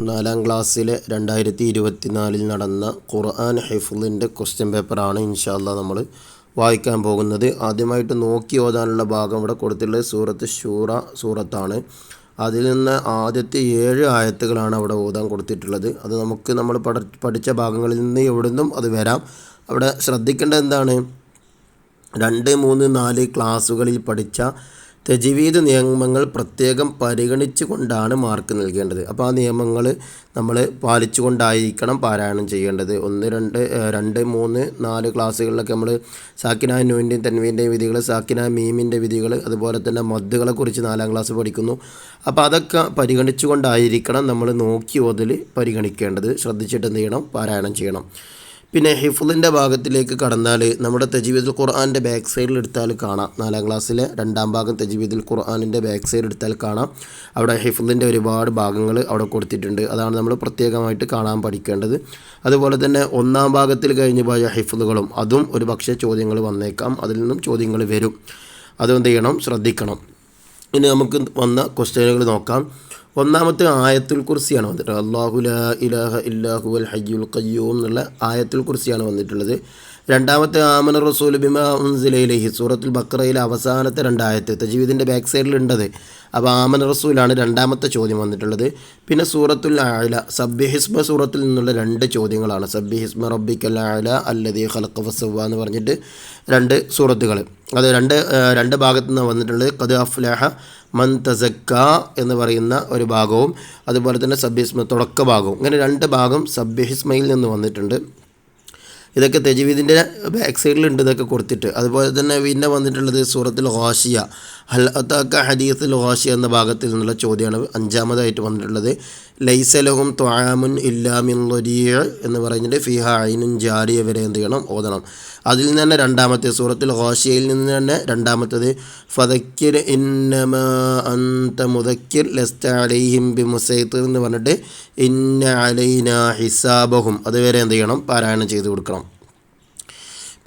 നാലാം ക്ലാസ്സിലെ 2024 നടന്ന ഖുർആൻ ഹിഫ്ളിൻ്റെ ക്വസ്റ്റ്യൻ പേപ്പറാണ് ഇൻഷാ അല്ലാഹ് നമ്മൾ വായിക്കാൻ പോകുന്നത്. ആദ്യമായിട്ട് നോക്കി ഓതാനുള്ള ഭാഗം ഇവിടെ കൊടുത്തിട്ടുള്ളത് സൂറത്ത് ശൂറ സൂറത്താണ്. അതിൽ നിന്ന് ആദ്യത്തെ 7 ആയത്തുകളാണ് അവിടെ ഓതാൻ കൊടുത്തിട്ടുള്ളത്. അത് നമ്മൾ പഠിച്ച ഭാഗങ്ങളിൽ നിന്ന് എവിടുന്നും അത് വരാം. അവിടെ ശ്രദ്ധിക്കേണ്ടത് എന്താണ്, 2, 3, 4 ക്ലാസ്സുകളിൽ പഠിച്ച തജ്വീദ് നിയമങ്ങൾ പ്രത്യേകം പരിഗണിച്ചു കൊണ്ടാണ് മാർക്ക് നൽകേണ്ടത്. അപ്പോൾ ആ നിയമങ്ങൾ നമ്മൾ പാലിച്ചുകൊണ്ടായിരിക്കണം പാരായണം ചെയ്യേണ്ടത്. 1, 2, 3, 4 ക്ലാസ്സുകളിലൊക്കെ നമ്മൾ സാക്കിന നൂൻ്റെയും തൻവീൻ്റെയും വിധികൾ, സാക്കിന മീമിൻ്റെ വിധികൾ, അതുപോലെ തന്നെ മദ്ദുകളെക്കുറിച്ച് 4ാം ക്ലാസ് പഠിക്കുന്നു. അപ്പോൾ അതൊക്കെ പരിഗണിച്ചു കൊണ്ടായിരിക്കണം നമ്മൾ നോക്കി ഓതൽ പരിഗണിക്കേണ്ടത്. ശ്രദ്ധിച്ചിട്ട് എന്ത് ചെയ്യണം, പാരായണം ചെയ്യണം. പിന്നെ ഹിഫ്ളിൻ്റെ ഭാഗത്തിലേക്ക് കടന്നാൽ നമ്മുടെ തജ്വീദുൽ ഖുർആൻ്റെ ബാക്ക് സൈഡിൽ എടുത്താൽ കാണാം, 4ാം ക്ലാസ്സിലെ 2ാം ഭാഗം തജ്വീദുൽ ഖുർആനിൻ്റെ ബാക്ക് സൈഡ് എടുത്താൽ കാണാം. അവിടെ ഹിഫ്ളിൻ്റെ ഒരുപാട് ഭാഗങ്ങൾ അവിടെ കൊടുത്തിട്ടുണ്ട്. അതാണ് നമ്മൾ പ്രത്യേകമായിട്ട് കാണാൻ പഠിക്കേണ്ടത്. അതുപോലെ തന്നെ 1ാം ഭാഗത്തിൽ കഴിഞ്ഞ് പോയ ഹിഫ്ളുകളും അതും ഒരു പക്ഷേ ചോദ്യങ്ങൾ വന്നേക്കാം, അതിൽ നിന്നും ചോദ്യങ്ങൾ വരും. അതെന്ത് ചെയ്യണം, ശ്രദ്ധിക്കണം. ഇനി നമുക്ക് വന്ന ക്വസ്റ്റ്യനുകൾ നോക്കാം. 1ാമത്തെ ആയത്തുൽ കുർസിയാണ് വന്നിട്ടുള്ളത്. അല്ലാഹു ലാ ഇലാഹ ഇല്ലാ ഹുവൽ ഹയ്യുൽ ഖയ്യൂം എന്നുള്ള ആയത്തുൽ കുർസിയാണ് വന്നിട്ടുള്ളത്. 2ാമത്തെ ആമന റസൂൽ ബിമാ ഉൻസില ഇലൈഹി സൂറത്തുൽ ബഖറയിലെ അവസാനത്തെ 2 ആയത്ത് തജ്വീദിൻ്റെ ബാക്ക് സൈഡിലുണ്ടത്. അപ്പോൾ ആമന റസൂലാണ് 2ാമത്തെ ചോദ്യം വന്നിട്ടുള്ളത്. പിന്നെ സൂറത്തുൽ അഅല സബ്ബിഹിസ്മ സൂറത്തിൽ നിന്നുള്ള 2 ചോദ്യങ്ങളാണ്. സബ്ബിഹിസ്മ റബ്ബിക്കൽ അഅല അല്ലദീ ഖലഖ ഫസവ്വ എന്ന് പറഞ്ഞിട്ട് 2 സൂറത്തുകൾ, അത് രണ്ട് ഭാഗത്തു നിന്നാണ് വന്നിട്ടുള്ളത്. ഖദ് അഫ്ലഹ മൻ തസക്ക എന്ന് പറയുന്ന ഒരു ഭാഗവും അതുപോലെ തന്നെ സബ്ബിഹിസ്മ തുടക്ക ഭാഗവും, ഇങ്ങനെ 2 ഭാഗം സബ്ബിഹിസ്മയിൽ നിന്ന് വന്നിട്ടുണ്ട്. ഇതൊക്കെ തജ്വീദിൻ്റെ ബാക്ക് സൈഡിലുണ്ട്, ഇതൊക്കെ കൊടുത്തിട്ട്. അതുപോലെ തന്നെ പിന്നെ വന്നിട്ടുള്ളത് സൂറത്തുൽ ഗാശിയ ഹൽ അതാക ഹദീസുൽ ഗാശിയ എന്ന ഭാഗത്തിൽ നിന്നുള്ള ചോദ്യമാണ് 5ാമതായിട്ട് വന്നിട്ടുള്ളത്. ലൈസ ലഹും ത്വആമുൻ ഇല്ലാ മിൻ ളരീഅ എന്ന് പറഞ്ഞിട്ട് ഫിഹാ ഐനുൻ ജാരിയ വരെ എന്ത് ചെയ്യണം, ഓതണം. അതിൽ നിന്ന് തന്നെ 2ാമത്തെ സൂറത്തുൽ ഗാശിയയിൽ നിന്ന് തന്നെ 2ാമത്തത് ഫദക്കിർ ഇന്നമാ അൻത മുദക്കിർ ലസ്ത അലൈഹിം ബിമുസൈത്തിർ എന്ന് പറഞ്ഞിട്ട് ഇന്ന അലൈനാ ഹിസാബഹും അതുവരെ എന്ത് ചെയ്യണം, പാരായണം ചെയ്ത് കൊടുക്കണം.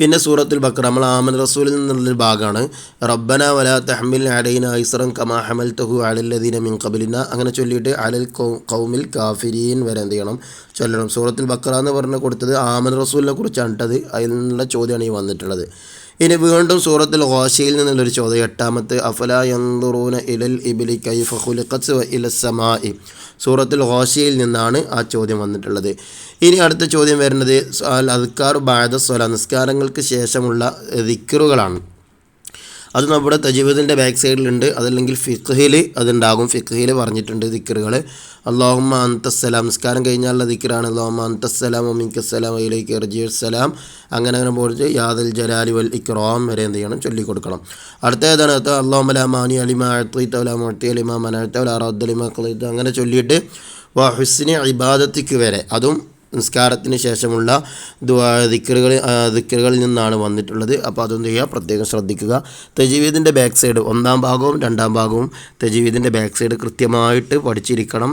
പിന്നെ സൂറത്തുൽ ബഖറ നമ്മൾ ആമന റസൂലിൽ നിന്നുള്ളൊരു ഭാഗമാണ്. റബ്ബന വലാ തഹ്മിൽ അലൈനാ ഇസ്റൻ കമാ ഹമൽതഹു അലൽ ലദീന മിൻ ഖബ്ലിന അങ്ങനെ ചൊല്ലിയിട്ട് അലൽ ഖൗമിൽ കാഫിരീൻ വരെ എന്ത് ചെയ്യണം, ചൊല്ലണം. സൂറത്തുൽ ബഖറ എന്ന് പറഞ്ഞ് കൊടുത്തത് ആമന റസൂലിനെ കുറിച്ചാണ് ഇട്ടത്. അതിൽ നിന്നുള്ള ചോദ്യമാണ് ഈ വന്നിട്ടുള്ളത്. ഇനി വീണ്ടും സൂറത്തുൽ ഗാശിയയിൽ നിന്നുള്ളൊരു ചോദ്യം 8ാമത്തെ അഫലാ യൻദുറൂന ഇലൽ ഇബ്ലി കൈഫ ഖുലിഖത് വ ഇലസ് സമാഇ സൂറത്തുൽ ഗാശിയയിൽ നിന്നാണ് ആ ചോദ്യം വന്നിട്ടുള്ളത്. ഇനി അടുത്ത ചോദ്യം വരുന്നത് അൽ അദ്കാർ ബഅദ സ്വലാ നിസ്കാരങ്ങൾക്ക് ശേഷമുള്ള ദിക്റുകളാണ്. അത് നമ്മുടെ തജ്വീദിൻ്റെ ബാക്ക് സൈഡിലുണ്ട്, അതല്ലെങ്കിൽ ഫിഖ്ഹിൽ അതുണ്ടാകും. ഫിഖ്ഹിൽ പറഞ്ഞിട്ടുണ്ട് ദിക്റുകൾ. അല്ലാഹുമ്മ അൻതസ്സലാം നിസ്കാരം കഴിഞ്ഞാലുള്ള ദിക്റാണ്. അല്ലാഹുമ്മ അൻതസ്സലാം വമിൻകസ്സലാം വഇലൈക യർജിഉസ്സലാം അങ്ങനെ പോയിട്ട് യാദൽ ജലാലി വൽ ഇക്റാം വരെ എന്ത് ചെയ്യണം, ചൊല്ലിക്കൊടുക്കണം. അടുത്തേതാണ് അല്ലാഹുമ്മ ലാ മാനിഅ ലിമാ അഅ്തൈത വലാ മുഅ്തിയ ലിമാ മനഅത വലാ റദ്ദ ലിമാ ഖളൈത അങ്ങനെ ചൊല്ലിയിട്ട് വ ഹുസ്നി ഇബാദത്തിക്ക് വരെ, അതും നിസ്കാരത്തിന് ശേഷമുള്ള ദിക്റുകളിൽ നിന്നാണ് വന്നിട്ടുള്ളത്. അപ്പോൾ അതൊന്നും ചെയ്യുക, പ്രത്യേകം ശ്രദ്ധിക്കുക. തജ്വീദിൻ്റെ ബാക്ക് സൈഡ് 1ാം ഭാഗവും 2ാം ഭാഗവും തജ്വീദിൻ്റെ ബാക്ക് സൈഡ് കൃത്യമായിട്ട് പഠിച്ചിരിക്കണം,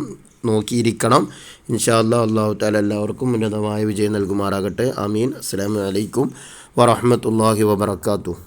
നോക്കിയിരിക്കണം. ഇൻഷാ അല്ലാഹ് അല്ലാഹു തആല എല്ലാവർക്കും ഉന്നതമായ വിജയം നൽകുമാറാകട്ടെ. ആമീൻ. അസ്സലാമു അലൈക്കും വറഹ്മത്തുള്ളാഹി വബറകാതുഹു.